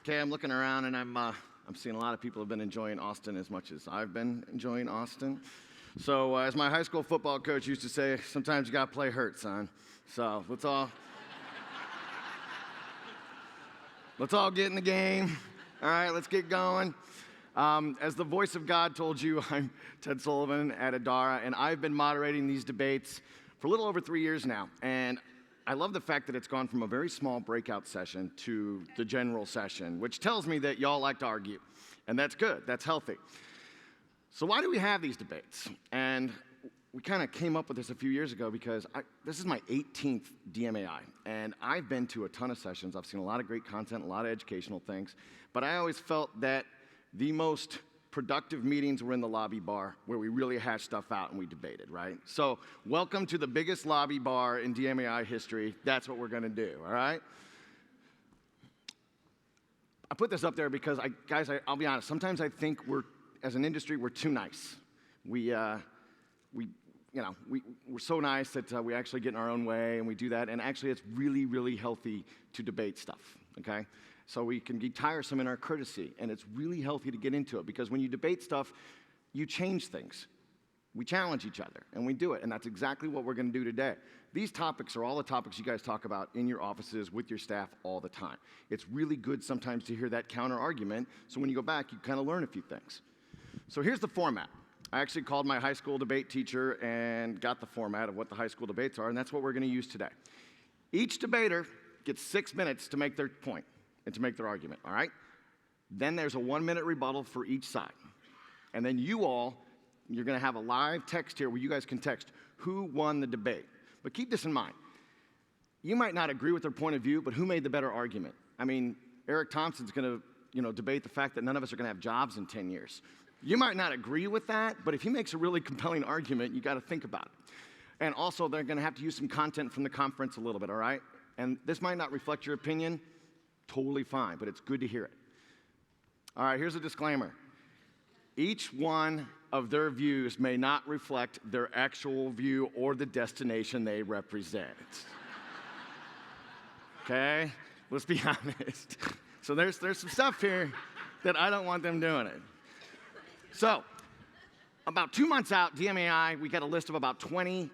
Okay, I'm looking around and I'm seeing a lot of people have been enjoying Austin as much as I've been enjoying Austin. So as my high school football coach used to say, sometimes you gotta play hurt, son. So let's all get in the game. All right, let's get going. As the voice of God told you, I'm Ted Sullivan at Adara, and I've been moderating these debates for a little over 3 years now. And I love the fact that it's gone from a very small breakout session to the general session, which tells me that y'all like to argue. And that's good, that's healthy. So why do we have these debates? And we kind of came up with this a few years ago because this is my 18th DMAI, and I've been to a ton of sessions. I've seen a lot of great content, a lot of educational things, but I always felt that the most productive meetings were in the lobby bar where we really hashed stuff out and we debated, right? So welcome to the biggest lobby bar in DMAI history. That's what we're going to do, all right? I put this up there because, I'll be honest, sometimes I think as an industry, we're too nice. We're so nice that we actually get in our own way and we do that, and actually it's really, really healthy to debate stuff, okay? So we can be tiresome in our courtesy, and it's really healthy to get into it, because when you debate stuff, you change things. We challenge each other, and we do it, and that's exactly what we're going to do today. These topics are all the topics you guys talk about in your offices with your staff all the time. It's really good sometimes to hear that counter-argument, so when you go back, you kind of learn a few things. So here's the format. I actually called my high school debate teacher and got the format of what the high school debates are, and that's what we're going to use today. Each debater gets 6 minutes to make their point and to make their argument, all right? Then there's a 1-minute rebuttal for each side. And then you're going to have a live text here where you guys can text who won the debate. But keep this in mind. You might not agree with their point of view, but who made the better argument? I mean, Eric Thompson's going to debate the fact that none of us are going to have jobs in 10 years. You might not agree with that, but if he makes a really compelling argument, you got to think about it. And also, they're going to have to use some content from the conference a little bit, all right? And this might not reflect your opinion. Totally fine, but it's good to hear it. All right, here's a disclaimer. Each one of their views may not reflect their actual view or the destination they represent. Okay? Let's be honest. So there's some stuff here that I don't want them doing it. So, about 2 months out, DMAI, we got a list of about 20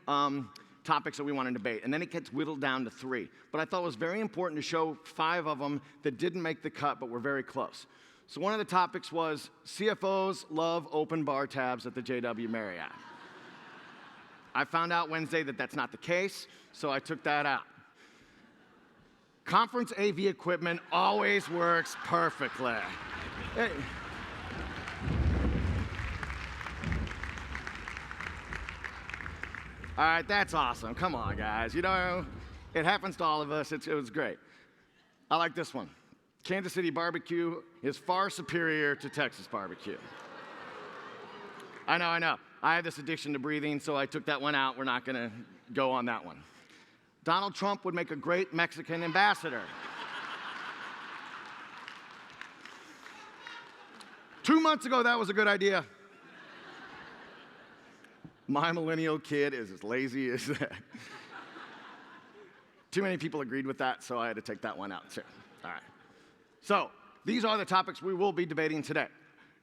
topics that we want to debate, and then it gets whittled down to 3. But I thought it was very important to show 5 of them that didn't make the cut, but were very close. So one of the topics was CFOs love open bar tabs at the JW Marriott. I found out Wednesday that that's not the case, so I took that out. Conference AV equipment always works perfectly. Hey. All right, that's awesome. Come on, guys. You know, it happens to all of us. It was great. I like this one. Kansas City barbecue is far superior to Texas barbecue. I know. I have this addiction to breathing, so I took that one out. We're not going to go on that one. Donald Trump would make a great Mexican ambassador. 2 months ago, that was a good idea. My millennial kid is as lazy as that. Too many people agreed with that, so I had to take that one out too. All right. So these are the topics we will be debating today.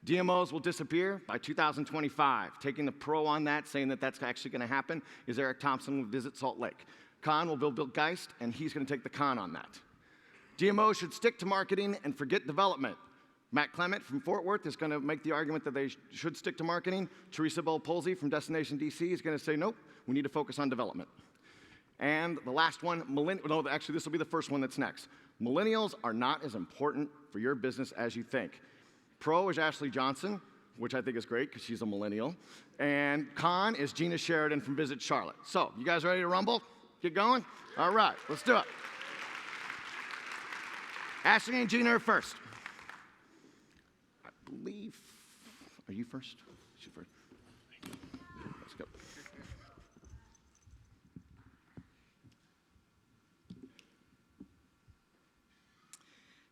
DMOs will disappear by 2025. Taking the pro on that, saying that that's actually going to happen, is Eric Thompson will visit Salt Lake. Con will build Bill Geist, and he's going to take the con on that. DMOs should stick to marketing and forget development. Matt Clement from Fort Worth is going to make the argument that they should stick to marketing. Teresa Bell-Polsey from Destination DC is going to say, nope, we need to focus on development. And the last one, actually, this will be the first one that's next. Millennials are not as important for your business as you think. Pro is Ashley Johnson, which I think is great because she's a millennial. And con is Gina Sheridan from Visit Charlotte. So, you guys ready to rumble? Get going? All right, let's do it. Ashley and Gina are first. Are you first? You first. Let's go.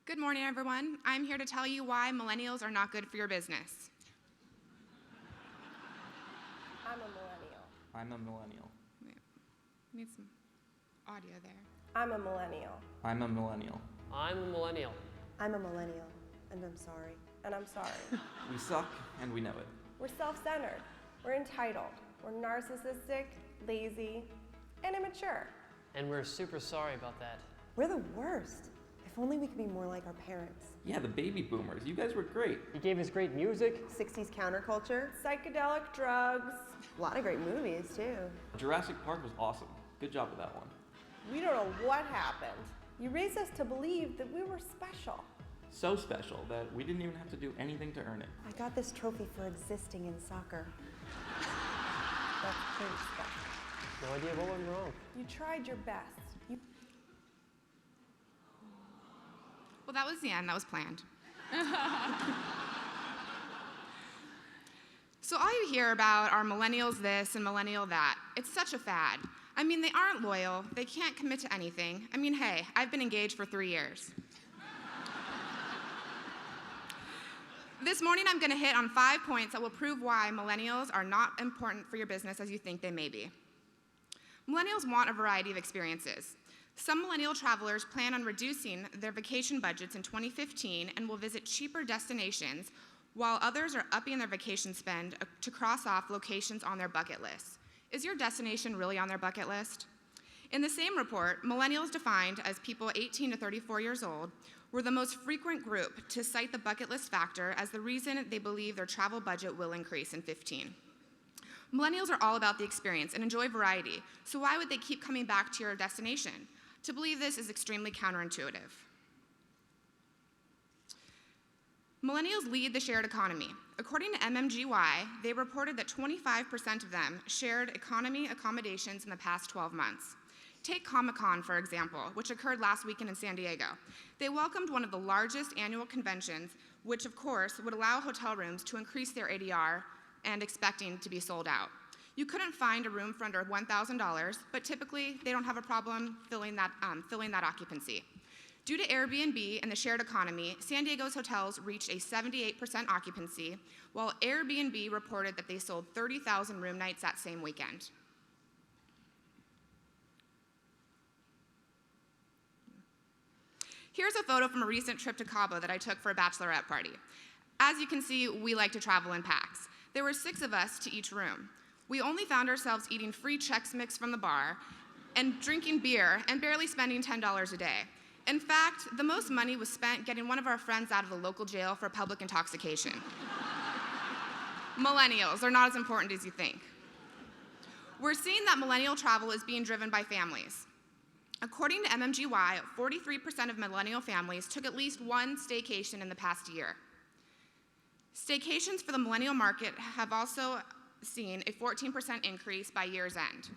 Good morning, everyone. I'm here to tell you why millennials are not good for your business. I'm a millennial. I'm a millennial. Wait, need some audio there. I'm a millennial. I'm a millennial. I'm a millennial. I'm a millennial, and I'm sorry. And I'm sorry. We suck, and we know it. We're self-centered. We're entitled. We're narcissistic, lazy, and immature. And we're super sorry about that. We're the worst. If only we could be more like our parents. Yeah, the baby boomers. You guys were great. He gave us great music. 60s counterculture, psychedelic drugs, a lot of great movies, too. Jurassic Park was awesome. Good job with that one. We don't know what happened. You raised us to believe that we were special. So special that we didn't even have to do anything to earn it. I got this trophy for existing in soccer. That's pretty special. No idea what went wrong. You tried your best. Well, that was the end. That was planned. So all you hear about are millennials this and millennial that. It's such a fad. I mean, they aren't loyal. They can't commit to anything. I mean, hey, I've been engaged for 3 years. This morning, I'm going to hit on 5 points that will prove why millennials are not important for your business as you think they may be. Millennials want a variety of experiences. Some millennial travelers plan on reducing their vacation budgets in 2015 and will visit cheaper destinations, while others are upping their vacation spend to cross off locations on their bucket list. Is your destination really on their bucket list? In the same report, millennials defined as people 18 to 34 years old were the most frequent group to cite the bucket list factor as the reason they believe their travel budget will increase in 15. Millennials are all about the experience and enjoy variety, so why would they keep coming back to your destination? To believe this is extremely counterintuitive. Millennials lead the shared economy. According to MMGY, they reported that 25% of them shared economy accommodations in the past 12 months. Take Comic-Con, for example, which occurred last weekend in San Diego. They welcomed one of the largest annual conventions, which of course would allow hotel rooms to increase their ADR and expecting to be sold out. You couldn't find a room for under $1,000, but typically they don't have a problem filling that occupancy. Due to Airbnb and the shared economy, San Diego's hotels reached a 78% occupancy, while Airbnb reported that they sold 30,000 room nights that same weekend. Here's a photo from a recent trip to Cabo that I took for a bachelorette party. As you can see, we like to travel in packs. There were 6 of us to each room. We only found ourselves eating free Chex Mix from the bar and drinking beer and barely spending $10 a day. In fact, the most money was spent getting one of our friends out of the local jail for public intoxication. Millennials are not as important as you think. We're seeing that millennial travel is being driven by families. According to MMGY, 43% of millennial families took at least one staycation in the past year. Staycations for the millennial market have also seen a 14% increase by year's end.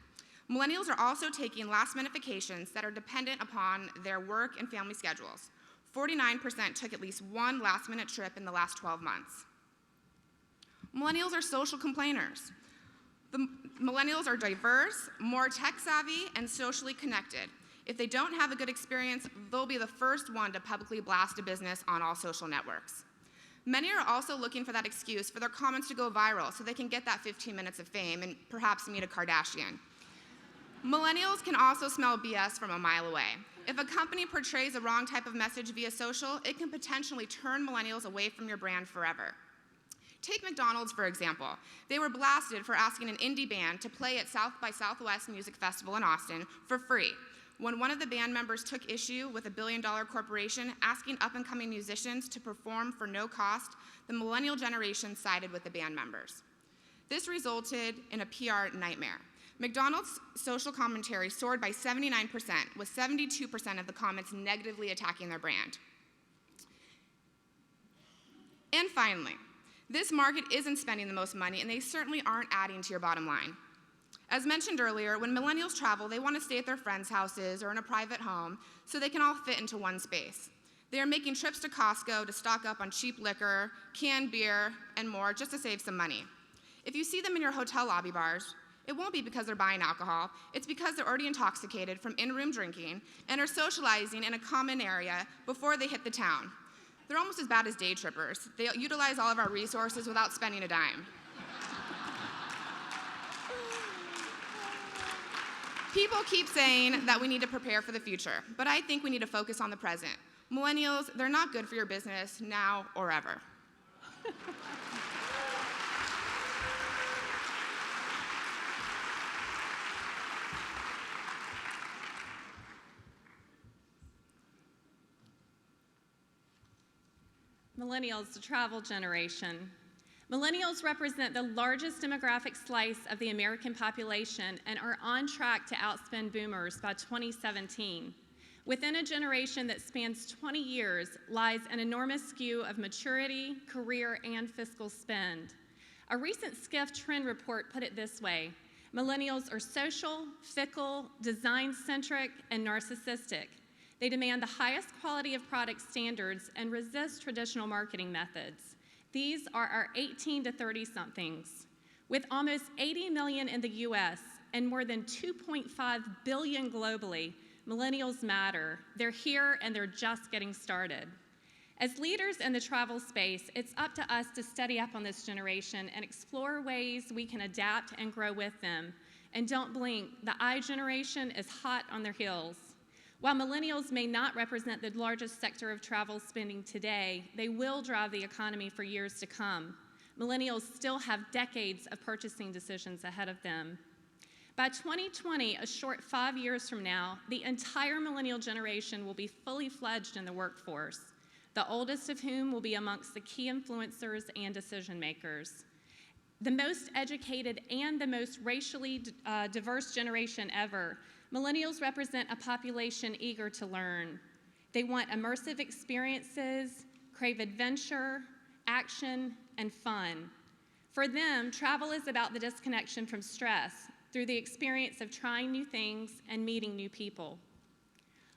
Millennials are also taking last-minute vacations that are dependent upon their work and family schedules. 49% took at least one last-minute trip in the last 12 months. Millennials are social complainers. The millennials are diverse, more tech-savvy, and socially connected. If they don't have a good experience, they'll be the first one to publicly blast a business on all social networks. Many are also looking for that excuse for their comments to go viral so they can get that 15 minutes of fame and perhaps meet a Kardashian. Millennials can also smell BS from a mile away. If a company portrays a wrong type of message via social, it can potentially turn millennials away from your brand forever. Take McDonald's, for example. They were blasted for asking an indie band to play at South by Southwest Music Festival in Austin for free. When one of the band members took issue with a billion-dollar corporation asking up-and-coming musicians to perform for no cost, the millennial generation sided with the band members. This resulted in a PR nightmare. McDonald's social commentary soared by 79%, with 72% of the comments negatively attacking their brand. And finally, this market isn't spending the most money, and they certainly aren't adding to your bottom line. As mentioned earlier, when millennials travel, they want to stay at their friends' houses or in a private home so they can all fit into one space. They are making trips to Costco to stock up on cheap liquor, canned beer, and more just to save some money. If you see them in your hotel lobby bars, it won't be because they're buying alcohol. It's because they're already intoxicated from in-room drinking and are socializing in a common area before they hit the town. They're almost as bad as day trippers. They utilize all of our resources without spending a dime. People keep saying that we need to prepare for the future, but I think we need to focus on the present. Millennials, they're not good for your business now or ever. Millennials, the travel generation. Millennials represent the largest demographic slice of the American population and are on track to outspend boomers by 2017. Within a generation that spans 20 years lies an enormous skew of maturity, career, and fiscal spend. A recent Skiff trend report put it this way: millennials are social, fickle, design-centric, and narcissistic. They demand the highest quality of product standards and resist traditional marketing methods. These are our 18 to 30-somethings. With almost 80 million in the US and more than 2.5 billion globally, millennials matter. They're here and they're just getting started. As leaders in the travel space, it's up to us to study up on this generation and explore ways we can adapt and grow with them. And don't blink, the I generation is hot on their heels. While millennials may not represent the largest sector of travel spending today, they will drive the economy for years to come. Millennials still have decades of purchasing decisions ahead of them. By 2020, a short 5 years from now, the entire millennial generation will be fully fledged in the workforce, the oldest of whom will be amongst the key influencers and decision makers. The most educated and the most racially diverse generation ever, millennials represent a population eager to learn. They want immersive experiences, crave adventure, action, and fun. For them, travel is about the disconnection from stress through the experience of trying new things and meeting new people.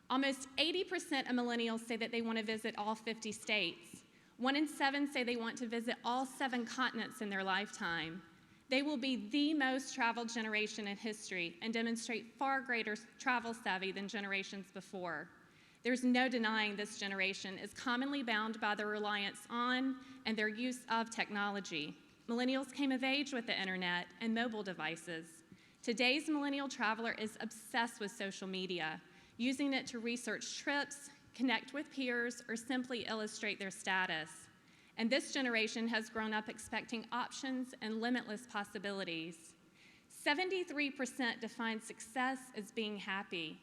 Almost 80% of millennials say that they want to visit all 50 states. 1 in 7 say they want to visit all 7 continents in their lifetime. They will be the most traveled generation in history and demonstrate far greater travel savvy than generations before. There's no denying this generation is commonly bound by their reliance on and their use of technology. Millennials came of age with the internet and mobile devices. Today's millennial traveler is obsessed with social media, using it to research trips, connect with peers, or simply illustrate their status. And this generation has grown up expecting options and limitless possibilities. 73% define success as being happy.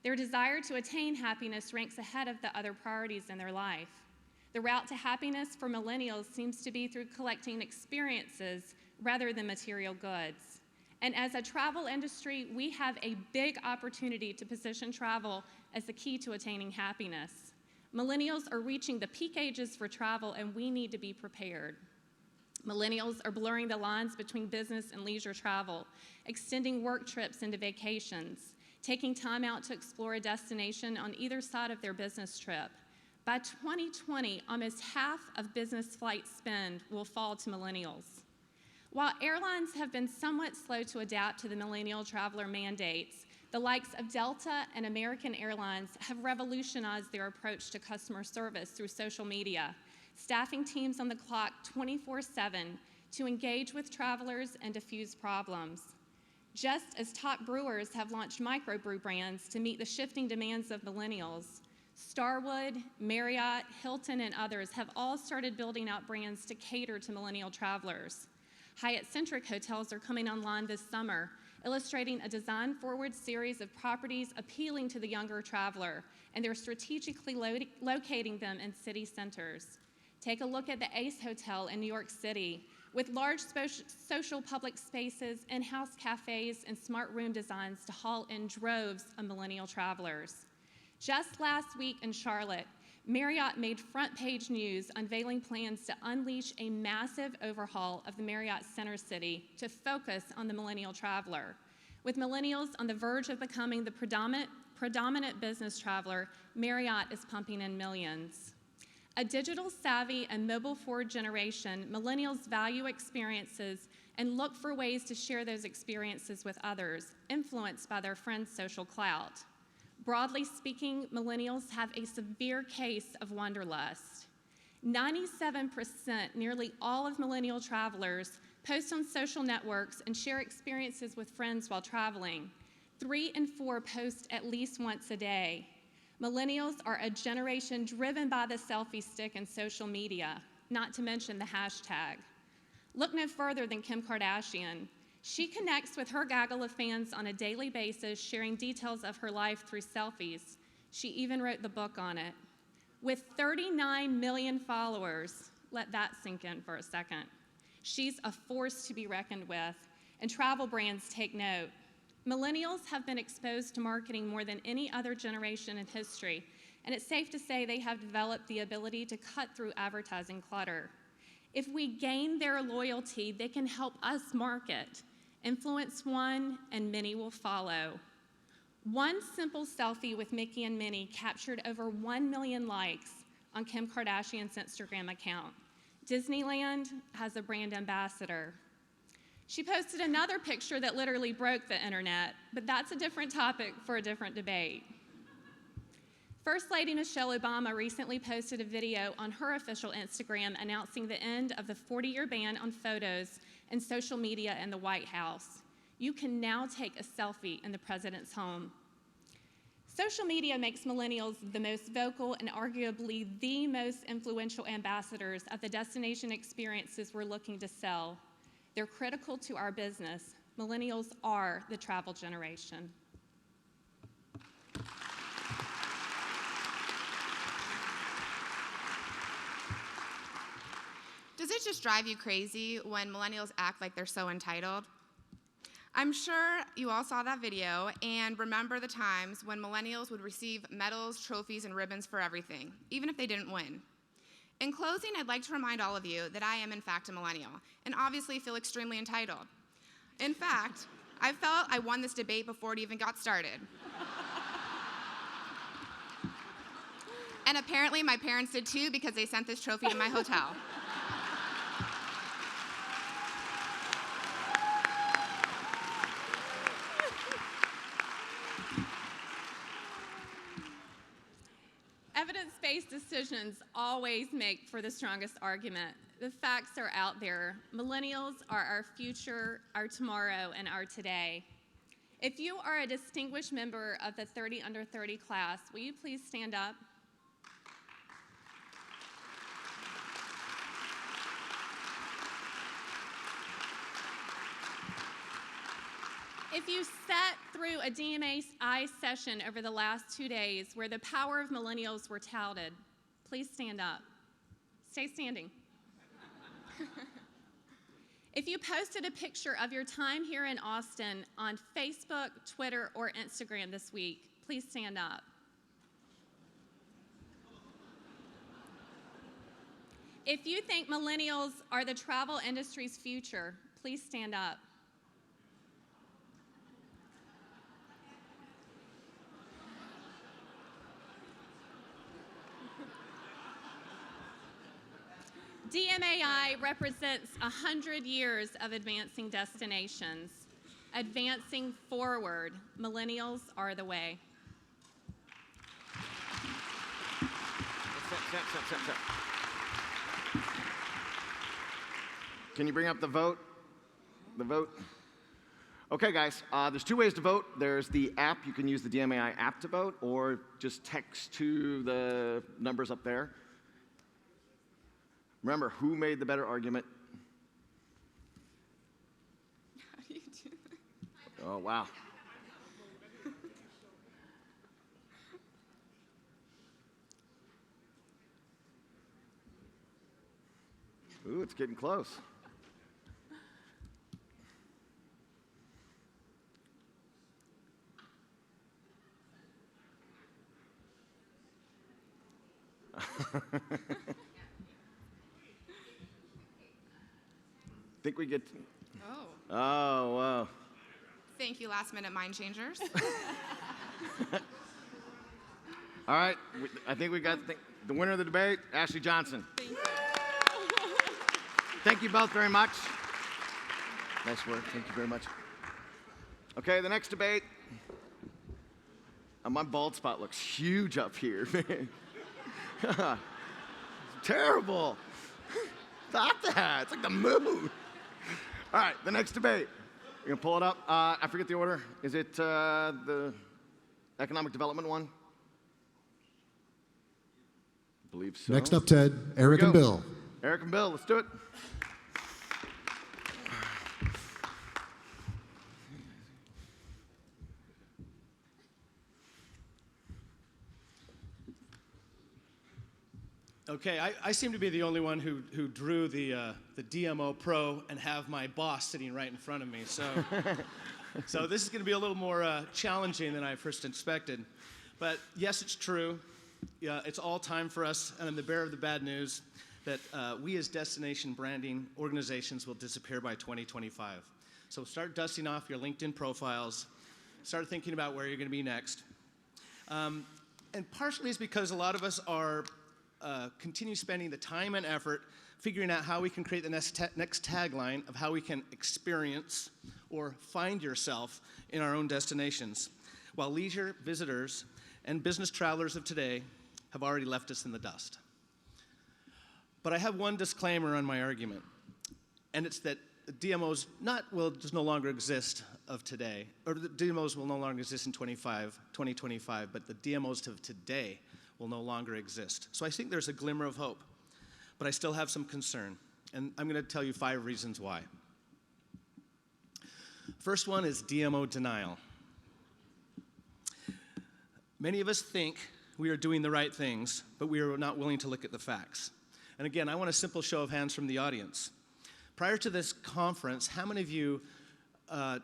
Their desire to attain happiness ranks ahead of the other priorities in their life. The route to happiness for millennials seems to be through collecting experiences rather than material goods. And as a travel industry, we have a big opportunity to position travel as the key to attaining happiness. Millennials are reaching the peak ages for travel, and we need to be prepared. Millennials are blurring the lines between business and leisure travel, extending work trips into vacations, taking time out to explore a destination on either side of their business trip. By 2020, almost half of business flight spend will fall to millennials. While airlines have been somewhat slow to adapt to the millennial traveler mandates, the likes of Delta and American Airlines have revolutionized their approach to customer service through social media, staffing teams on the clock 24/7 to engage with travelers and diffuse problems. Just as top brewers have launched microbrew brands to meet the shifting demands of millennials, Starwood, Marriott, Hilton, and others have all started building out brands to cater to millennial travelers. Hyatt-centric hotels are coming online this summer, illustrating a design-forward series of properties appealing to the younger traveler, and they're strategically locating them in city centers. Take a look at the Ace Hotel in New York City, with large social public spaces, in-house cafes, and smart room designs to haul in droves of millennial travelers. Just last week in Charlotte, Marriott made front-page news unveiling plans to unleash a massive overhaul of the Marriott Center City to focus on the millennial traveler. With millennials on the verge of becoming the predominant business traveler, Marriott is pumping in millions. A digital-savvy and mobile-forward generation, millennials value experiences and look for ways to share those experiences with others, influenced by their friends' social clout. Broadly speaking, millennials have a severe case of wanderlust. 97%, nearly all of millennial travelers, post on social networks and share experiences with friends while traveling. 3 in 4 post at least once a day. Millennials are a generation driven by the selfie stick and social media, not to mention the hashtag. Look no further than Kim Kardashian. She connects with her gaggle of fans on a daily basis, sharing details of her life through selfies. She even wrote the book on it. With 39 million followers, let that sink in for a second. She's a force to be reckoned with, and travel brands take note. Millennials have been exposed to marketing more than any other generation in history, and it's safe to say they have developed the ability to cut through advertising clutter. If we gain their loyalty, they can help us market. Influence one, and many will follow. One simple selfie with Mickey and Minnie captured over 1 million likes on Kim Kardashian's Instagram account. Disneyland has a brand ambassador. She posted another picture that literally broke the internet, but that's a different topic for a different debate. First Lady Michelle Obama recently posted a video on her official Instagram announcing the end of the 40-year ban on photos and social media in the White House. You can now take a selfie in the president's home. Social media makes millennials the most vocal and arguably the most influential ambassadors of the destination experiences we're looking to sell. They're critical to our business. Millennials are the travel generation. Does it just drive you crazy when millennials act like they're so entitled? I'm sure you all saw that video and remember the times when millennials would receive medals, trophies, and ribbons for everything, even if they didn't win. In closing, I'd like to remind all of you that I am in fact a millennial and obviously feel extremely entitled. In fact, I felt I won this debate before it even got started. And apparently my parents did too because they sent this trophy to my hotel. Evidence-based decisions always make for the strongest argument. The facts are out there. Millennials are our future, our tomorrow, and our today. If you are a distinguished member of the 30 under 30 class, will you please stand up? If you sat through a DMAI session over the last 2 days where the power of millennials were touted, please stand up. Stay standing. If you posted a picture of your time here in Austin on Facebook, Twitter, or Instagram this week, please stand up. If you think millennials are the travel industry's future, please stand up. DMAI represents 100 years of advancing destinations. Advancing forward, millennials are the way. Step. Can you bring up the vote? The vote? Okay, guys, there's two ways to vote. There's the app. You can use the DMAI app to vote, or just text to the numbers up there. Remember, who made the better argument? How do you do that? Oh, wow. Ooh, it's getting close. Think we get. Oh. Oh, wow. Thank you, last minute mind changers. All right, I think we got the winner of the debate, Ashley Johnson. Thank you. Thank you both very much. Nice work, thank you very much. Okay, the next debate. My bald spot looks huge up here, man. Terrible. Stop that, it's like the moon. All right, the next debate. You're gonna pull it up. I forget the order. Is it the economic development one? believe so. Next up, Ted, Eric and go. Bill. Eric and Bill, let's do it. Okay, I seem to be the only one who drew the DMO Pro and have my boss sitting right in front of me. So this is going to be a little more challenging than I first expected. But yes, it's true. Yeah, it's all time for us, and I'm the bearer of the bad news that we as destination branding organizations will disappear by 2025. So start dusting off your LinkedIn profiles. Start thinking about where you're going to be next. And partially it's because a lot of us are continue spending the time and effort figuring out how we can create the next tagline of how we can experience or find yourself in our own destinations, while leisure visitors and business travelers of today have already left us in the dust. But I have one disclaimer on my argument, and it's that DMOs will just no longer exist of today, or the DMOs will no longer exist in 2025, but the DMOs of today will no longer exist. So I think there's a glimmer of hope, but I still have some concern, and I'm going to tell you 5 reasons why. First one is DMO denial. Many of us think we are doing the right things, but we are not willing to look at the facts. And again, I want a simple show of hands from the audience. Prior to this conference, how many of you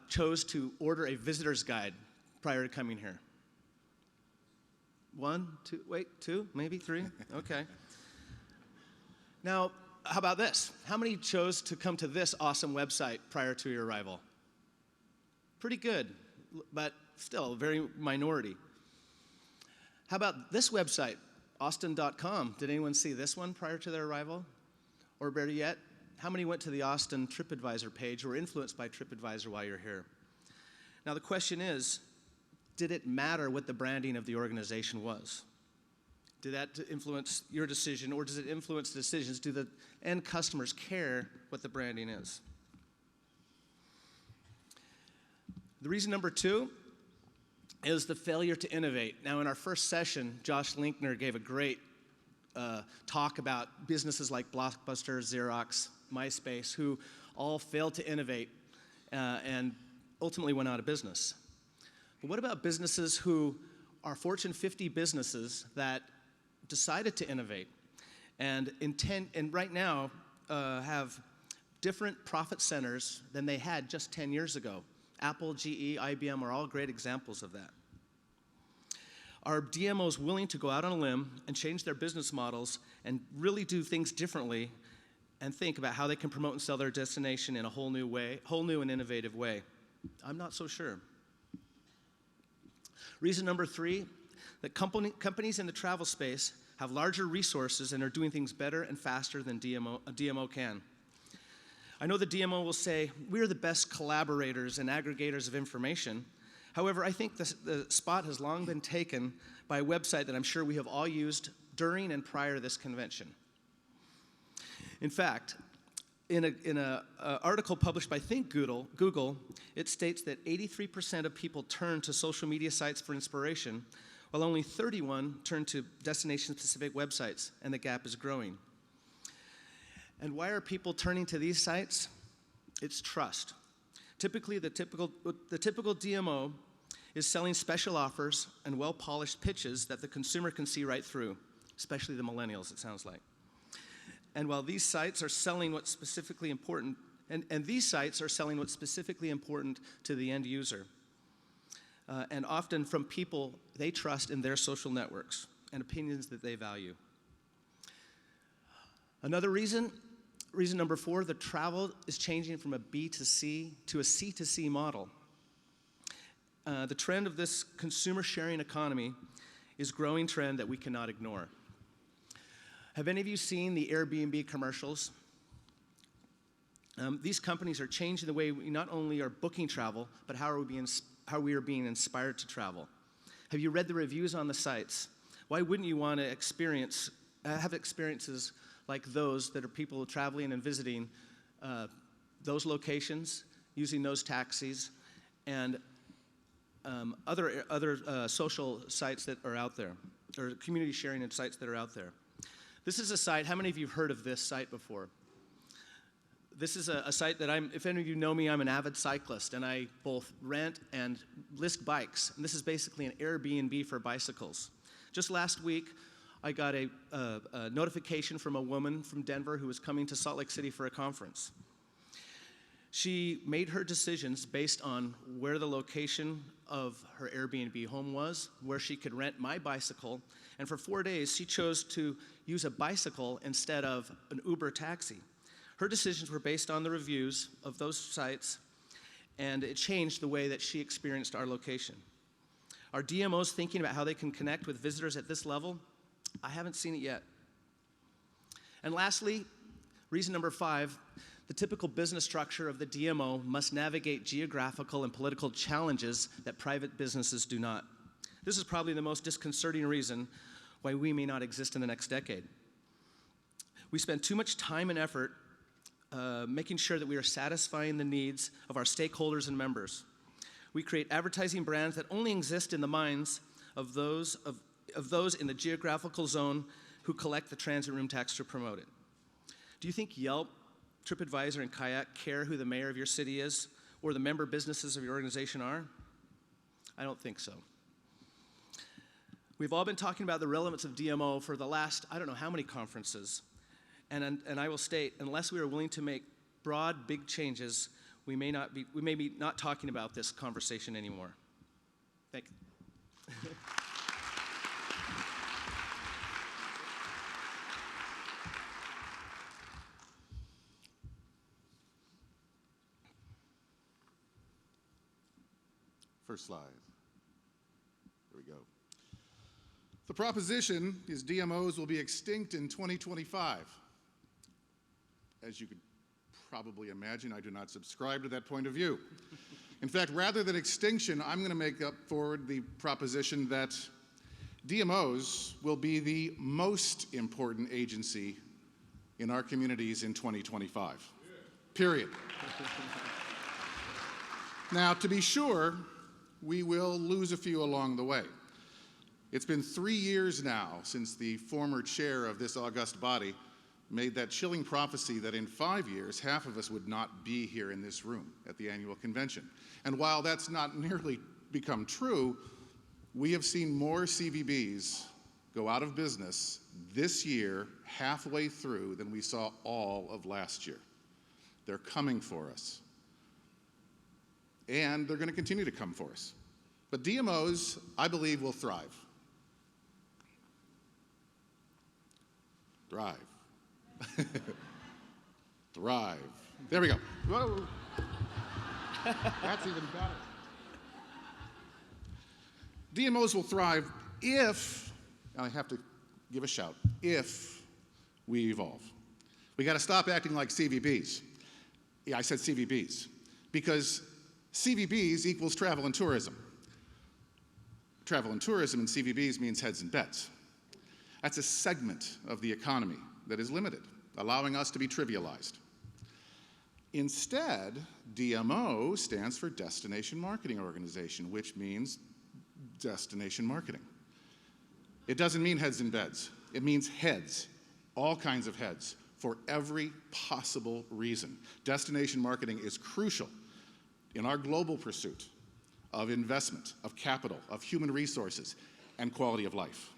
chose to order a visitor's guide prior to coming here? 1, 2, wait, 2, maybe 3? Okay. Now, how about this? How many chose to come to this awesome website prior to your arrival? Pretty good, but still a very minority. How about this website, austin.com? Did anyone see this one prior to their arrival? Or better yet, how many went to the Austin TripAdvisor page or were influenced by TripAdvisor while you're here? Now the question is, did it matter what the branding of the organization was? Did that influence your decision, or does it influence decisions? Do the end customers care what the branding is? The reason number 2 is the failure to innovate. Now, in our first session, Josh Linkner gave a great talk about businesses like Blockbuster, Xerox, MySpace, who all failed to innovate and ultimately went out of business. But what about businesses who are Fortune 50 businesses that decided to innovate and right now have different profit centers than they had just 10 years ago? Apple, GE, IBM are all great examples of that. Are DMOs willing to go out on a limb and change their business models and really do things differently and think about how they can promote and sell their destination in a whole new and innovative way? I'm not so sure. Reason number 3, that companies in the travel space have larger resources and are doing things better and faster than a DMO can. I know the DMO will say, we're the best collaborators and aggregators of information. However, I think the spot has long been taken by a website that I'm sure we have all used during and prior to this convention. In fact, in an article published by Think Google, it states that 83% of people turn to social media sites for inspiration, while only 31 turn to destination-specific websites, and the gap is growing. And why are people turning to these sites? It's trust. Typically, the typical DMO is selling special offers and well-polished pitches that the consumer can see right through, especially the millennials, it sounds like. And while these sites are selling what's specifically important, and these sites are selling what's specifically important to the end user, and often from people they trust in their social networks and opinions that they value. Another reason number 4, the travel is changing from a B2C to a C2C model. The trend of this consumer sharing economy is a growing trend that we cannot ignore. Have any of you seen the Airbnb commercials? These companies are changing the way we not only are booking travel, but how we are being inspired to travel. Have you read the reviews on the sites? Why wouldn't you want to have experiences like those that are people traveling and visiting those locations, using those taxis, and other social sites that are out there, or community sharing and sites that are out there? This is a site, how many of you have heard of this site before? This is a site that if any of you know me, I'm an avid cyclist, and I both rent and list bikes. And this is basically an Airbnb for bicycles. Just last week, I got a notification from a woman from Denver who was coming to Salt Lake City for a conference. She made her decisions based on where the location of her Airbnb home was, where she could rent my bicycle, and for 4 days, she chose to use a bicycle instead of an Uber taxi. Her decisions were based on the reviews of those sites, and it changed the way that she experienced our location. Are DMOs thinking about how they can connect with visitors at this level? I haven't seen it yet. And lastly, reason number 5, the typical business structure of the DMO must navigate geographical and political challenges that private businesses do not. This is probably the most disconcerting reason why we may not exist in the next decade. We spend too much time and effort making sure that we are satisfying the needs of our stakeholders and members. We create advertising brands that only exist in the minds of those in the geographical zone who collect the transit room tax to promote it. Do you think Yelp, TripAdvisor, and Kayak care who the mayor of your city is or the member businesses of your organization are? I don't think so. We've all been talking about the relevance of DMO for the last, I don't know how many conferences. And I will state, unless we are willing to make broad, big changes, we may be not talking about this conversation anymore. Thank you. First slide. There we go. The proposition is DMOs will be extinct in 2025. As you could probably imagine, I do not subscribe to that point of view. In fact, rather than extinction, I'm going to make up forward the proposition that DMOs will be the most important agency in our communities in 2025. Period. Now, to be sure, we will lose a few along the way. It's been 3 years now since the former chair of this august body made that chilling prophecy that in 5 years, half of us would not be here in this room at the annual convention. And while that's not nearly become true, we have seen more CVBs go out of business this year, halfway through, than we saw all of last year. They're coming for us. And they're going to continue to come for us. But DMOs, I believe, will thrive. Thrive. Thrive. There we go. Whoa. That's even better. DMOs will thrive if, and I have to give a shout, if we evolve. We got to stop acting like CVBs. Yeah, I said CVBs. Because CVBs equals travel and tourism. Travel and tourism in CVBs means heads and beds. That's a segment of the economy that is limited, allowing us to be trivialized. Instead, DMO stands for Destination Marketing Organization, which means destination marketing. It doesn't mean heads and beds. It means heads, all kinds of heads, for every possible reason. Destination marketing is crucial in our global pursuit of investment, of capital, of human resources, and quality of life.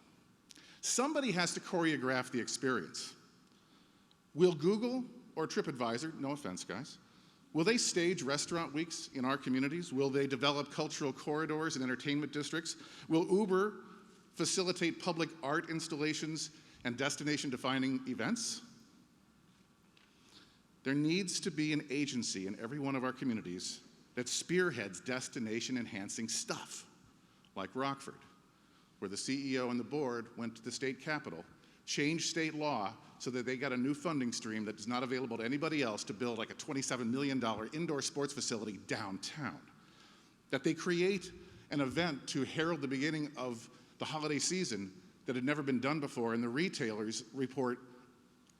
Somebody has to choreograph the experience. Will Google or TripAdvisor, no offense guys, will they stage restaurant weeks in our communities? Will they develop cultural corridors and entertainment districts? Will Uber facilitate public art installations and destination-defining events? There needs to be an agency in every one of our communities that spearheads destination-enhancing stuff, like Rockford, where the CEO and the board went to the state capitol, changed state law so that they got a new funding stream that is not available to anybody else to build like a $27 million indoor sports facility downtown. That they create an event to herald the beginning of the holiday season that had never been done before, and the retailers report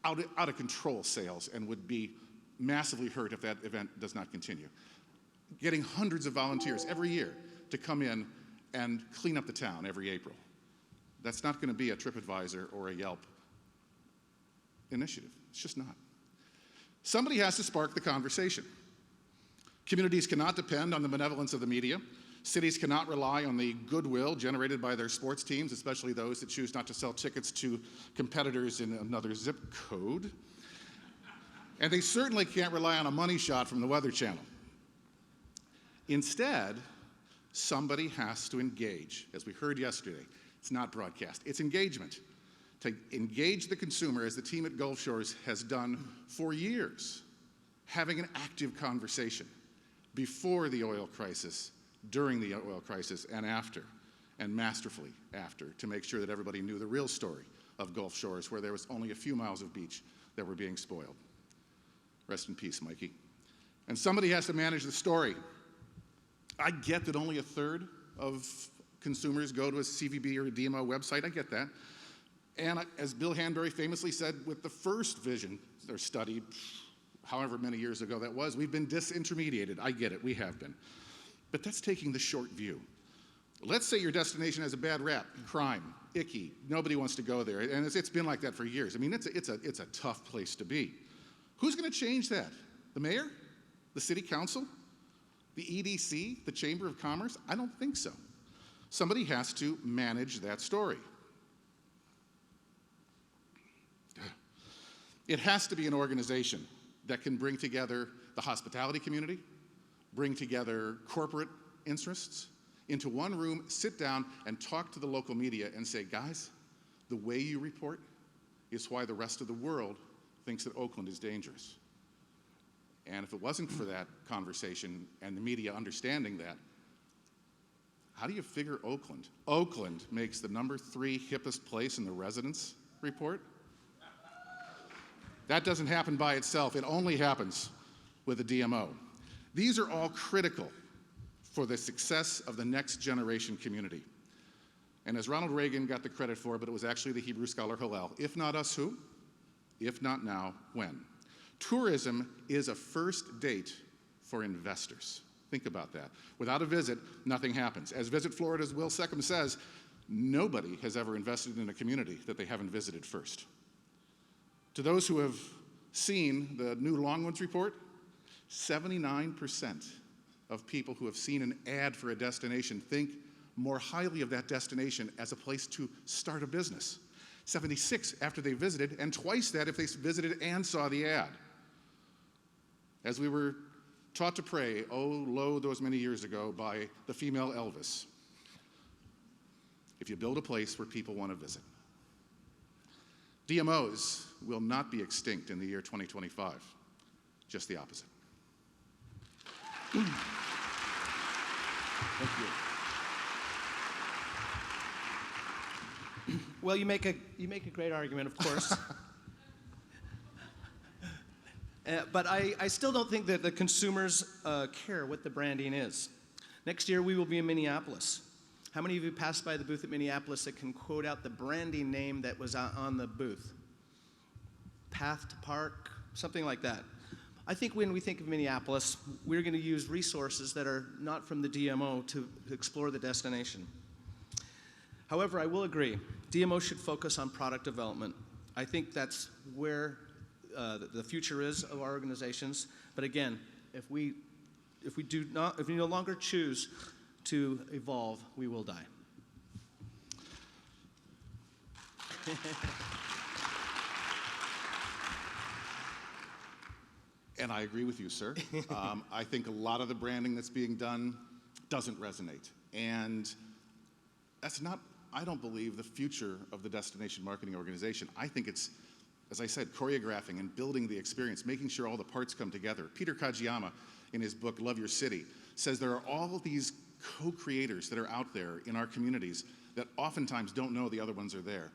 out of control sales and would be massively hurt if that event does not continue. Getting hundreds of volunteers every year to come in and clean up the town every April. That's not going to be a TripAdvisor or a Yelp initiative. It's just not. Somebody has to spark the conversation. Communities cannot depend on the benevolence of the media. Cities cannot rely on the goodwill generated by their sports teams, especially those that choose not to sell tickets to competitors in another zip code. And they certainly can't rely on a money shot from the Weather Channel. Instead, somebody has to engage. As we heard yesterday, it's not broadcast, it's engagement. To engage the consumer, as the team at Gulf Shores has done for years, having an active conversation before the oil crisis, during the oil crisis, and after, and masterfully after, to make sure that everybody knew the real story of Gulf Shores, where there was only a few miles of beach that were being spoiled. Rest in peace, Mikey. And somebody has to manage the story. I get that only a third of consumers go to a CVB or a DMO website. I get that. And as Bill Hanbury famously said with the first vision or study, however many years ago that was, we've been disintermediated. I get it, we have been. But that's taking the short view. Let's say your destination has a bad rap, crime, icky, nobody wants to go there, and it's been like that for years. I mean, it's a tough place to be. Who's going to change that? The mayor? The city council? The EDC? The Chamber of Commerce? I don't think so. Somebody has to manage that story. It has to be an organization that can bring together the hospitality community, bring together corporate interests into one room, sit down and talk to the local media and say, guys, the way you report is why the rest of the world thinks that Oakland is dangerous. And if it wasn't for that conversation and the media understanding that, how do you figure Oakland? Oakland makes the #3 hippest place in the residents report. That doesn't happen by itself. It only happens with a DMO. These are all critical for the success of the next generation community. And as Ronald Reagan got the credit for, but it was actually the Hebrew scholar Hillel, if not us, who? If not now, when? Tourism is a first date for investors. Think about that. Without a visit, nothing happens. As Visit Florida's Will Seckham says, nobody has ever invested in a community that they haven't visited first. To those who have seen the new Longwoods report, 79% of people who have seen an ad for a destination think more highly of that destination as a place to start a business. 76 after they visited, and twice that if they visited and saw the ad. As we were taught to pray, oh, lo, those many years ago, by the female Elvis, if you build a place where people want to visit. DMOs will not be extinct in the year 2025, just the opposite. Thank you. Well, you make a great argument, of course. But I still don't think that the consumers care what the branding is. Next year, we will be in Minneapolis. How many of you passed by the booth at Minneapolis that can quote out the branding name that was on the booth? Path to Park, something like that. I think when we think of Minneapolis, we're going to use resources that are not from the DMO to explore the destination. However, I will agree, DMO should focus on product development. I think that's where the future is of our organizations. But again, if we no longer choose to evolve, we will die. And I agree with you, sir. I think a lot of the branding that's being done doesn't resonate. And that's not, I don't believe, the future of the destination marketing organization. I think it's, as I said, choreographing and building the experience, making sure all the parts come together. Peter Kajiyama, in his book, Love Your City, says there are all these co-creators that are out there in our communities that oftentimes don't know the other ones are there.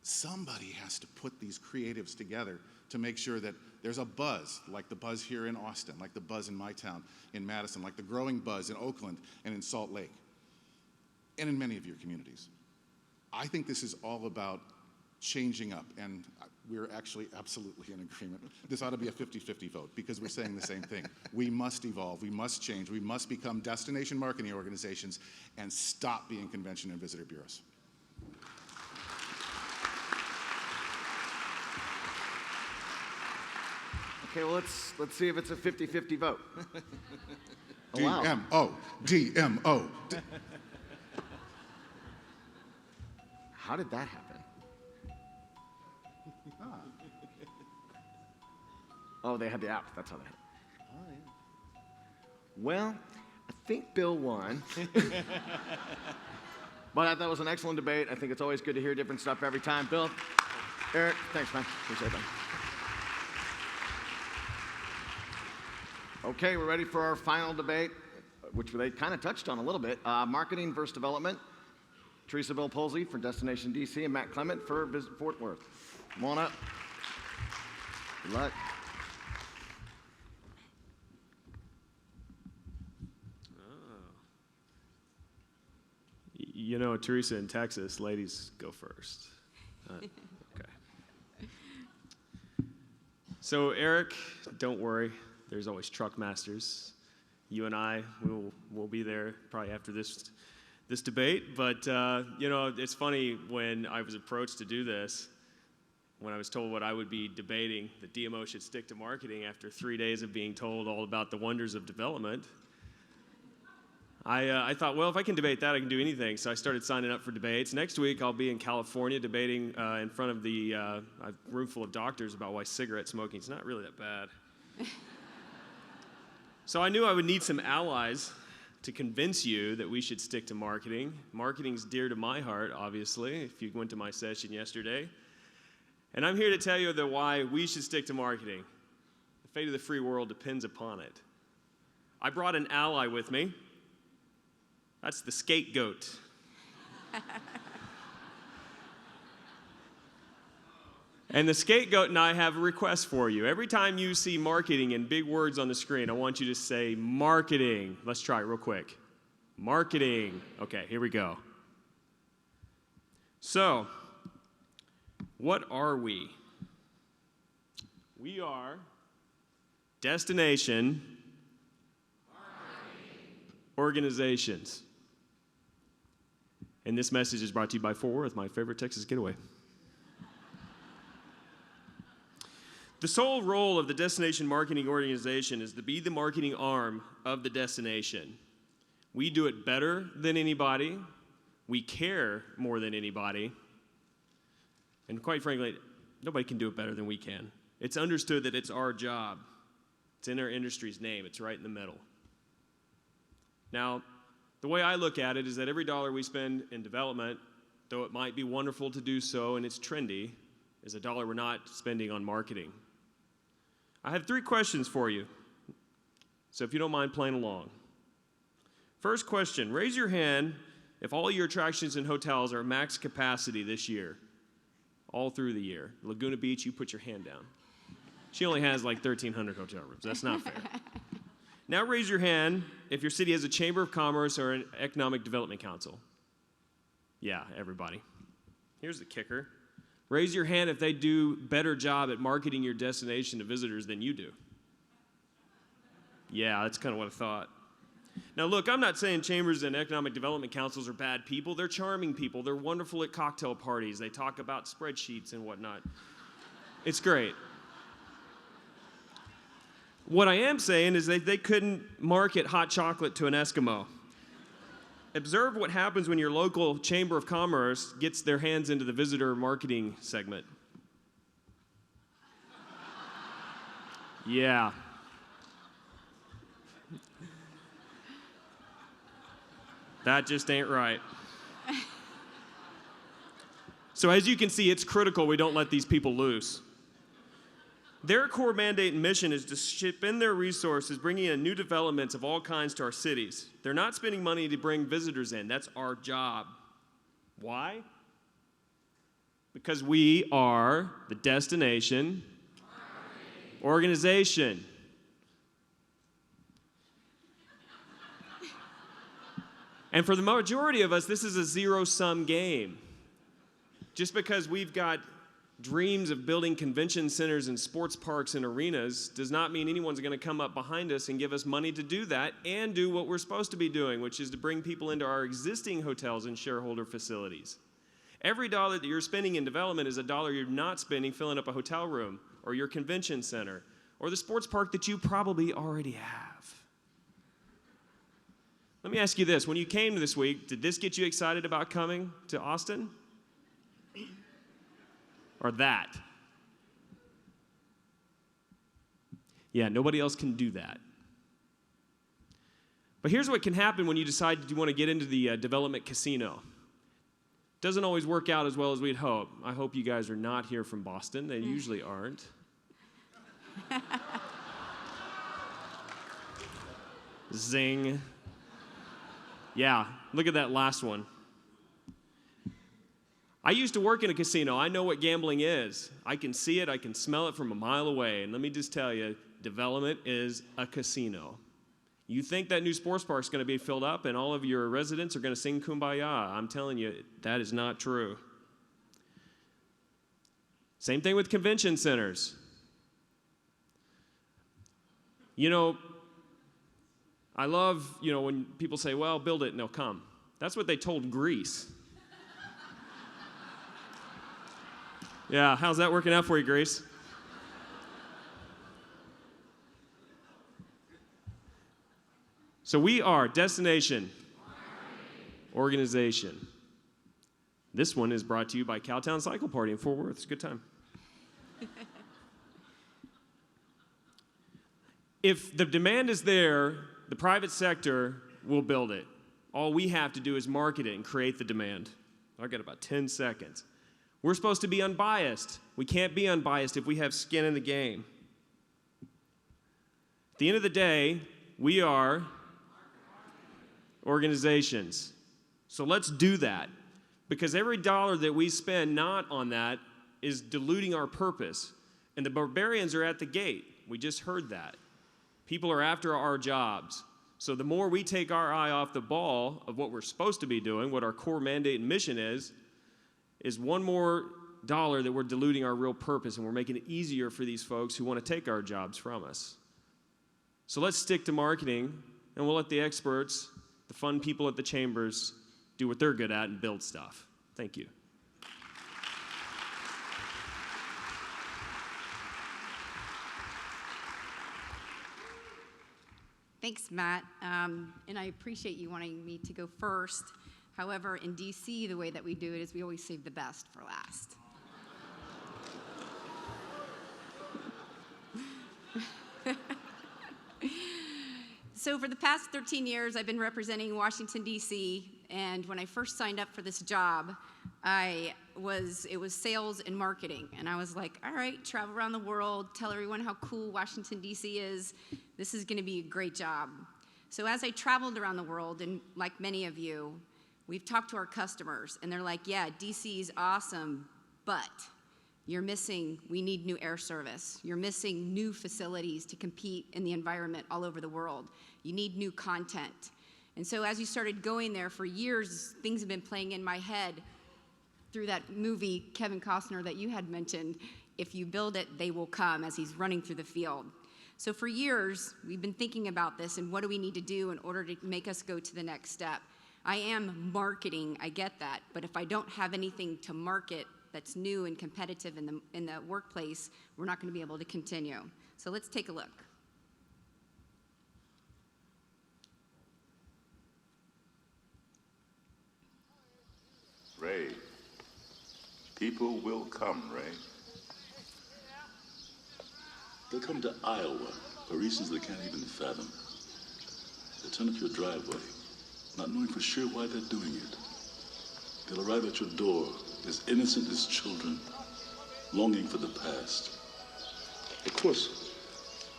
Somebody has to put these creatives together to make sure that there's a buzz, like the buzz here in Austin, like the buzz in my town, in Madison, like the growing buzz in Oakland and in Salt Lake, and in many of your communities. I think this is all about changing up, and we're actually absolutely in agreement. This ought to be a 50-50 vote, because we're saying the same thing. We must evolve, we must change, we must become destination marketing organizations and stop being convention and visitor bureaus. Okay, well, let's see if it's a 50-50 vote. Oh, wow. DMO, DMO. How did that happen? Oh, they had the app. That's how they had it. Oh, yeah. Well, I think Bill won. But I thought it was an excellent debate. I think it's always good to hear different stuff every time. Bill, Eric, thanks, man. Appreciate that. Okay, we're ready for our final debate, which they kind of touched on a little bit. Marketing versus development. Teresa Bell-Polsey for Destination DC and Matt Clement for Visit Fort Worth. Come on up. Good luck. You know, Teresa in Texas, ladies go first. Okay. So Eric, don't worry. There's always truck masters. You and I will be there probably after this debate. But you know, it's funny when I was approached to do this. When I was told what I would be debating, that DMO should stick to marketing after 3 days of being told all about the wonders of development. I thought, well, if I can debate that, I can do anything. So I started signing up for debates. Next week, I'll be in California debating in front of a room full of doctors about why cigarette smoking is not really that bad. So I knew I would need some allies to convince you that we should stick to marketing. Marketing's dear to my heart, obviously, if you went to my session yesterday. And I'm here to tell you that why we should stick to marketing. The fate of the free world depends upon it. I brought an ally with me. That's the scapegoat. And the scapegoat and I have a request for you. Every time you see marketing in big words on the screen, I want you to say marketing. Let's try it real quick. Marketing. Okay, here we go. So, what are we? We are destination organizations. And this message is brought to you by Fort Worth, my favorite Texas getaway. The sole role of the destination marketing organization is to be the marketing arm of the destination. We do it better than anybody. We care more than anybody. And quite frankly, nobody can do it better than we can. It's understood that it's our job. It's in our industry's name. It's right in the middle. Now, the way I look at it is that every dollar we spend in development, though it might be wonderful to do so and it's trendy, is a dollar we're not spending on marketing. I have 3 questions for you, so if you don't mind playing along. First question, raise your hand if all your attractions and hotels are max capacity this year, all through the year. Laguna Beach, you put your hand down. She only has like 1,300 hotel rooms. That's not fair. Now raise your hand if your city has a Chamber of Commerce or an Economic Development Council. Yeah, everybody. Here's the kicker. Raise your hand if they do a better job at marketing your destination to visitors than you do. Yeah, that's kind of what I thought. Now look, I'm not saying chambers and economic development councils are bad people. They're charming people. They're wonderful at cocktail parties. They talk about spreadsheets and whatnot. It's great. What I am saying is that they couldn't market hot chocolate to an Eskimo. Observe what happens when your local Chamber of Commerce gets their hands into the visitor marketing segment. Yeah. That just ain't right. So as you can see, it's critical we don't let these people loose. Their core mandate and mission is to spend their resources bringing in new developments of all kinds to our cities. They're not spending money to bring visitors in. That's our job. Why? Because we are the destination organization. And for the majority of us, this is a zero-sum game. Just because we've got dreams of building convention centers and sports parks and arenas does not mean anyone's going to come up behind us and give us money to do that and do what we're supposed to be doing, which is to bring people into our existing hotels and shareholder facilities. Every dollar that you're spending in development is a dollar you're not spending filling up a hotel room or your convention center or the sports park that you probably already have. Let me ask you this. When you came this week, did this get you excited about coming to Austin? Or that? Yeah, nobody else can do that. But here's what can happen when you decide you want to get into the development casino. Doesn't always work out as well as we'd hope. I hope you guys are not here from Boston. They usually aren't. Zing. Yeah, look at that last one. I used to work in a casino. I know what gambling is. I can see it, I can smell it from a mile away. And let me just tell you, development is a casino. You think that new sports park is going to be filled up and all of your residents are going to sing Kumbaya. I'm telling you, that is not true. Same thing with convention centers. You know, I love, when people say, well, build it and they'll come. That's what they told Greece. Yeah, how's that working out for you, Greece? So we are Destination Organization. This one is brought to you by Cowtown Cycle Party in Fort Worth. It's a good time. If the demand is there, the private sector will build it. All we have to do is market it and create the demand. I've got about 10 seconds. We're supposed to be unbiased. We can't be unbiased if we have skin in the game. At the end of the day, we are organizations. So let's do that. Because every dollar that we spend not on that is diluting our purpose. And the barbarians are at the gate. We just heard that. People are after our jobs. So the more we take our eye off the ball of what we're supposed to be doing, what our core mandate and mission is one more dollar that we're diluting our real purpose, and we're making it easier for these folks who want to take our jobs from us. So let's stick to marketing, and we'll let the experts, the fun people at the chambers, do what they're good at and build stuff. Thank you. Thanks, Matt. And I appreciate you wanting me to go first. However, in DC, the way that we do it is we always save the best for last. So for the past 13 years, I've been representing Washington, D.C., and when I first signed up for this job, it was sales and marketing, and I was like, all right, travel around the world, tell everyone how cool Washington, D.C. is. This is going to be a great job. So as I traveled around the world, and like many of you, we've talked to our customers, and they're like, yeah, D.C. is awesome, but we need new air service. You're missing new facilities to compete in the environment all over the world. You need new content. And so as you started going there for years, things have been playing in my head through that movie, Kevin Costner, that you had mentioned, if you build it, they will come, as he's running through the field. So for years, we've been thinking about this and what do we need to do in order to make us go to the next step. I am marketing, I get that, but if I don't have anything to market that's new and competitive in the workplace, we're not going to be able to continue. So let's take a look. Ray, people will come, Ray. They'll come to Iowa for reasons they can't even fathom. They'll turn up your driveway, not knowing for sure why they're doing it. They'll arrive at your door as innocent as children, longing for the past. Of course,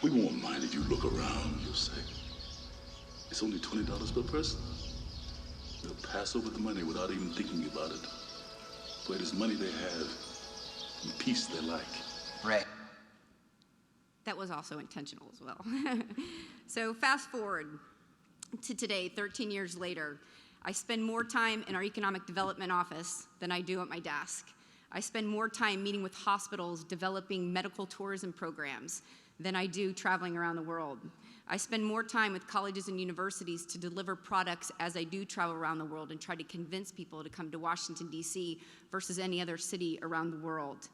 we won't mind if you look around, you'll say. It's only $20 per person. They'll pass over the money without even thinking about it. For it is money they have and peace they like. Right. That was also intentional as well. So fast forward to today, 13 years later, I spend more time in our economic development office than I do at my desk. I spend more time meeting with hospitals developing medical tourism programs than I do traveling around the world. I spend more time with colleges and universities to deliver products as I do travel around the world and try to convince people to come to Washington, D.C. versus any other city around the world.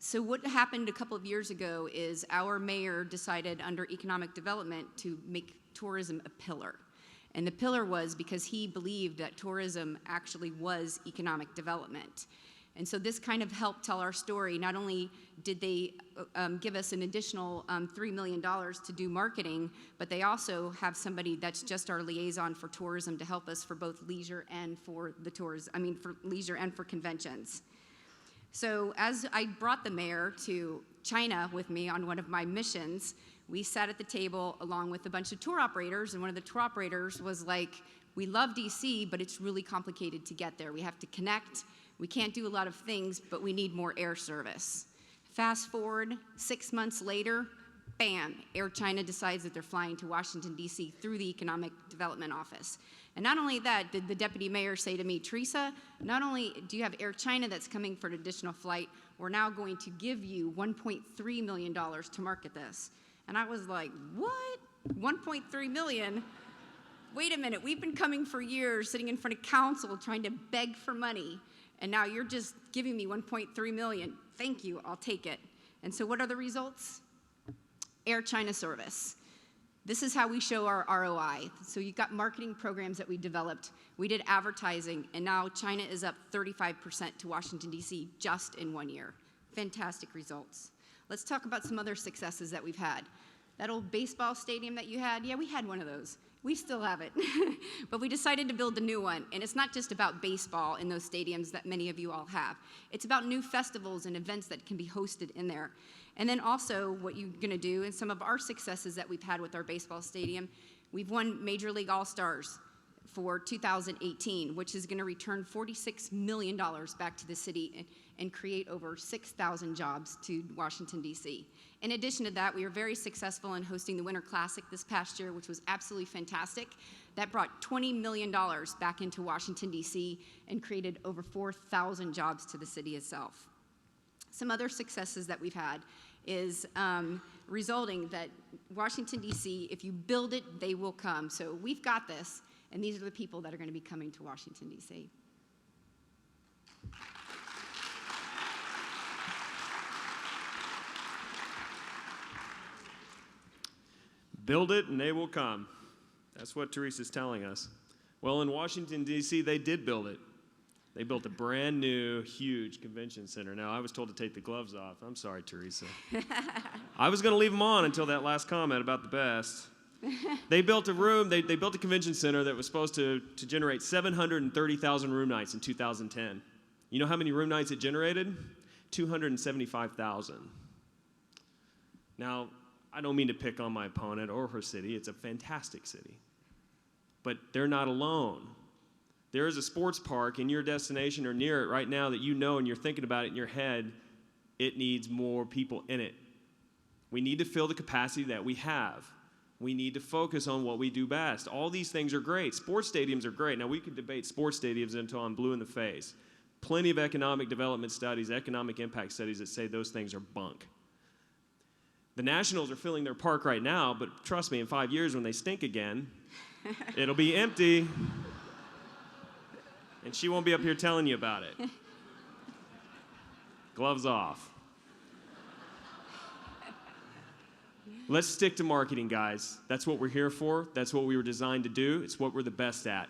So what happened a couple of years ago is our mayor decided under economic development to make tourism a pillar. And the pillar was because he believed that tourism actually was economic development. And so this kind of helped tell our story. Not only did they give us an additional $3 million to do marketing, but they also have somebody that's just our liaison for tourism to help us for both leisure and for the for leisure and for conventions. So as I brought the mayor to China with me on one of my missions, we sat at the table along with a bunch of tour operators, and one of the tour operators was like, we love DC, but it's really complicated to get there. We have to connect. We can't do a lot of things, but we need more air service. Fast forward 6 months later, bam, Air China decides that they're flying to Washington, D.C. through the Economic Development Office. And not only that, did the deputy mayor say to me, Teresa, not only do you have Air China that's coming for an additional flight, we're now going to give you $1.3 million to market this. And I was like, what? 1.3 million? Wait a minute, we've been coming for years, sitting in front of council, trying to beg for money, and now you're just giving me 1.3 million. Thank you, I'll take it. And so what are the results? Air China service. This is how we show our ROI. So you've got marketing programs that we developed. We did advertising, and now China is up 35% to Washington, D.C. just in 1 year. Fantastic results. Let's talk about some other successes that we've had. That old baseball stadium that you had, yeah, we had one of those. We still have it. But we decided to build a new one, and it's not just about baseball in those stadiums that many of you all have. It's about new festivals and events that can be hosted in there. And then also what you're gonna do, and some of our successes that we've had with our baseball stadium, we've won Major League All-Stars for 2018, which is gonna return $46 million back to the city and create over 6,000 jobs to Washington, D.C. In addition to that, we were very successful in hosting the Winter Classic this past year, which was absolutely fantastic. That brought $20 million back into Washington, D.C. and created over 4,000 jobs to the city itself. Some other successes that we've had is resulting that Washington, D.C., if you build it, they will come. So we've got this, and these are the people that are going to be coming to Washington, D.C. Build it and they will come. That's what Teresa's telling us. Well, in Washington, D.C., they did build it. They built a brand new, huge convention center. Now, I was told to take the gloves off. I'm sorry, Teresa. I was going to leave them on until that last comment about the best. They built a room, they built a convention center that was supposed to generate 730,000 room nights in 2010. You know how many room nights it generated? 275,000. Now, I don't mean to pick on my opponent or her city. It's a fantastic city. But they're not alone. There is a sports park in your destination or near it right now that you know and you're thinking about it in your head. It needs more people in it. We need to fill the capacity that we have. We need to focus on what we do best. All these things are great. Sports stadiums are great. Now, we could debate sports stadiums until I'm blue in the face. Plenty of economic development studies, economic impact studies that say those things are bunk. The Nationals are filling their park right now, but trust me, in 5 years when they stink again, it'll be empty. And she won't be up here telling you about it. Gloves off. Let's stick to marketing, guys. That's what we're here for. That's what we were designed to do. It's what we're the best at.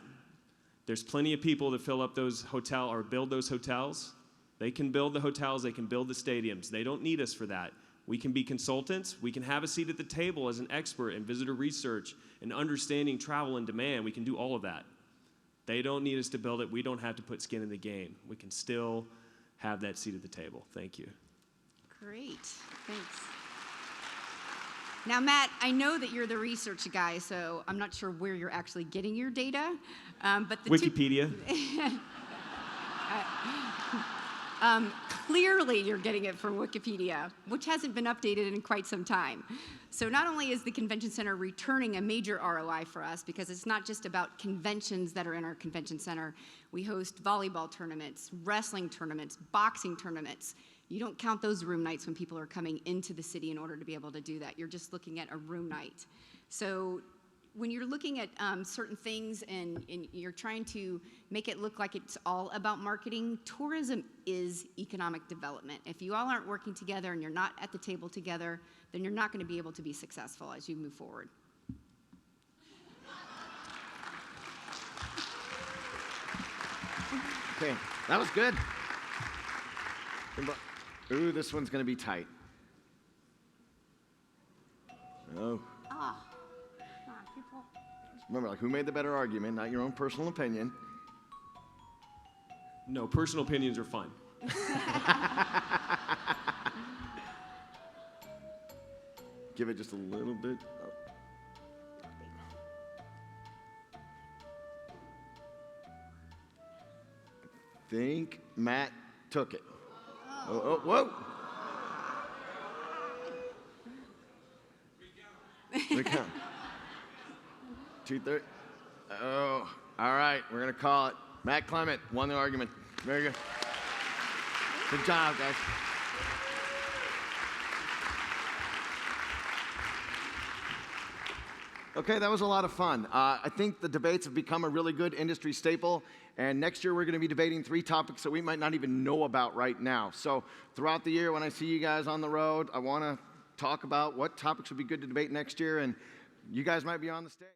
There's plenty of people to fill up those hotels or build those hotels. They can build the hotels. They can build the stadiums. They don't need us for that. We can be consultants. We can have a seat at the table as an expert in visitor research and understanding travel and demand. We can do all of that. They don't need us to build it. We don't have to put skin in the game. We can still have that seat at the table. Thank you. Great, thanks. Now, Matt, I know that you're the research guy, so I'm not sure where you're actually getting your data. But the Wikipedia. Clearly, you're getting it from Wikipedia, which hasn't been updated in quite some time. So not only is the convention center returning a major ROI for us, because it's not just about conventions that are in our convention center. We host volleyball tournaments, wrestling tournaments, boxing tournaments. You don't count those room nights when people are coming into the city in order to be able to do that. You're just looking at a room night. So when you're looking at certain things and you're trying to make it look like it's all about marketing, tourism is economic development. If you all aren't working together and you're not at the table together, then you're not going to be able to be successful as you move forward. Okay, that was good. Ooh, this one's going to be tight. Oh. Ah. Remember, like, who made the better argument, not your own personal opinion. No, personal opinions are fine. Give it just a little bit. I think Matt took it. Oh, whoa. Recount. 2:30. Oh, all right. We're going to call it. Matt Clement won the argument. Very good. Good job, guys. Okay, that was a lot of fun. I think the debates have become a really good industry staple, and next year we're going to be debating 3 topics that we might not even know about right now. So throughout the year, when I see you guys on the road, I want to talk about what topics would be good to debate next year, and you guys might be on the stage.